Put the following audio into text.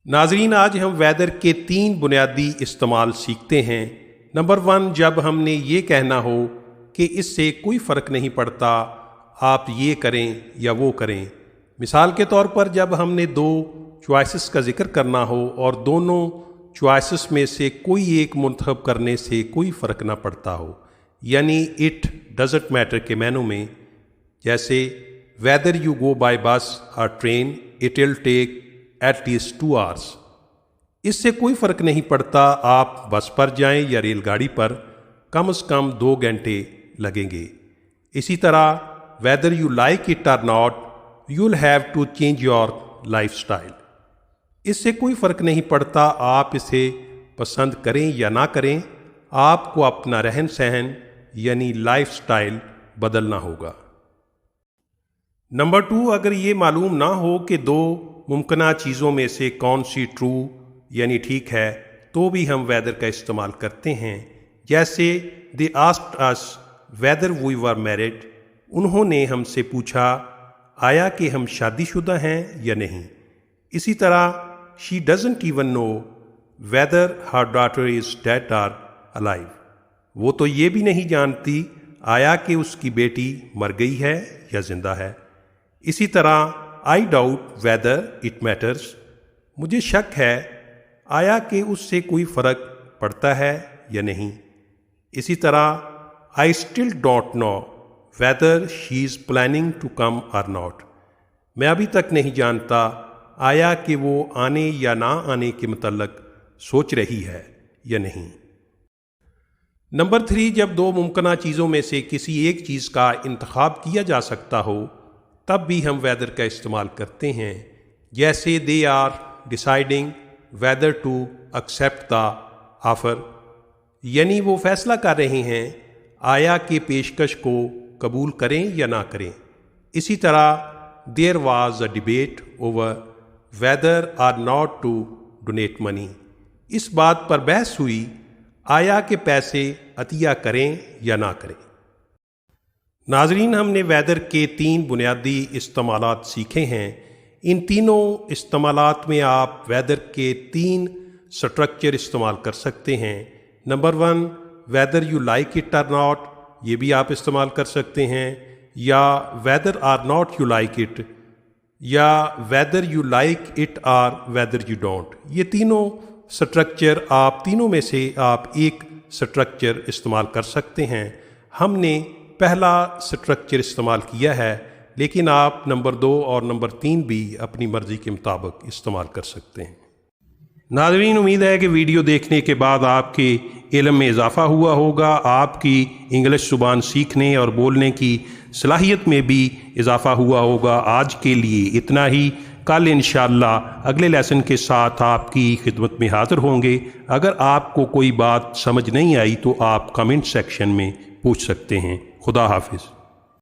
ناظرین، آج ہم ویدر کے 3 بنیادی استعمال سیکھتے ہیں۔ نمبر 1، جب ہم نے یہ کہنا ہو کہ اس سے کوئی فرق نہیں پڑتا، آپ یہ کریں یا وہ کریں۔ مثال کے طور پر جب ہم نے 2 چوائسز کا ذکر کرنا ہو اور دونوں چوائسز میں سے کوئی ایک منتخب کرنے سے کوئی فرق نہ پڑتا ہو، یعنی اٹ ڈزنٹ میٹر کے معنوں میں، جیسے whether you go by bus or train it will take at least 2 hours۔ اس سے کوئی فرق نہیں پڑتا آپ بس پر جائیں یا ریل گاڑی پر، کم از کم 2 گھنٹے لگیں گے۔ اسی طرح whether you like it or not you will have to change your lifestyle. اس سے کوئی فرق نہیں پڑتا آپ اسے پسند کریں یا نہ کریں، آپ کو اپنا رہن سہن یعنی لائف اسٹائل بدلنا ہوگا۔ نمبر 2، اگر یہ معلوم نہ ہو کہ 2 ممکنہ چیزوں میں سے کون سی ٹرو یعنی ٹھیک ہے، تو بھی ہم ویدر کا استعمال کرتے ہیں۔ جیسے they asked us whether we were married, انہوں نے ہم سے پوچھا آیا کہ ہم شادی شدہ ہیں یا نہیں۔ اسی طرح she doesn't even know whether her daughter is dead or alive, وہ تو یہ بھی نہیں جانتی آیا کہ اس کی بیٹی مر گئی ہے یا زندہ ہے۔ اسی طرح I doubt whether it matters, مجھے شک ہے آیا کہ اس سے کوئی فرق پڑتا ہے یا نہیں۔ اسی طرح I still don't know whether she is planning to come or not, میں ابھی تک نہیں جانتا آیا کہ وہ آنے یا نہ آنے کے متعلق سوچ رہی ہے یا نہیں۔ نمبر 3، جب 2 ممکنہ چیزوں میں سے کسی ایک چیز کا انتخاب کیا جا سکتا ہو، تب بھی ہم ویدر کا استعمال کرتے ہیں۔ جیسے they are deciding whether to accept the offer, یعنی وہ فیصلہ کر رہے ہیں آیا کہ پیشکش کو قبول کریں یا نہ کریں۔ اسی طرح there was a debate over whether or not to donate money, اس بات پر بحث ہوئی آیا کہ پیسے عطیہ کریں یا نہ کریں۔ ناظرین، ہم نے ویدر کے 3 بنیادی استعمالات سیکھے ہیں۔ ان تینوں استعمالات میں آپ ویدر کے 3 سٹرکچر استعمال کر سکتے ہیں۔ Number 1، whether you like it or not, یہ بھی آپ استعمال کر سکتے ہیں، یا whether or not you like it, یا whether you like it or whether you don't. یہ تینوں سٹرکچر آپ تینوں میں سے آپ ایک سٹرکچر استعمال کر سکتے ہیں۔ ہم نے پہلا سٹرکچر استعمال کیا ہے، لیکن آپ نمبر 2 اور نمبر 3 بھی اپنی مرضی کے مطابق استعمال کر سکتے ہیں۔ ناظرین، امید ہے کہ ویڈیو دیکھنے کے بعد آپ کے علم میں اضافہ ہوا ہوگا، آپ کی انگلش زبان سیکھنے اور بولنے کی صلاحیت میں بھی اضافہ ہوا ہوگا۔ آج کے لیے اتنا ہی، کل انشاءاللہ اگلے لیسن کے ساتھ آپ کی خدمت میں حاضر ہوں گے۔ اگر آپ کو کوئی بات سمجھ نہیں آئی تو آپ کمنٹ سیکشن میں پوچھ سکتے ہیں۔ خدا حافظ۔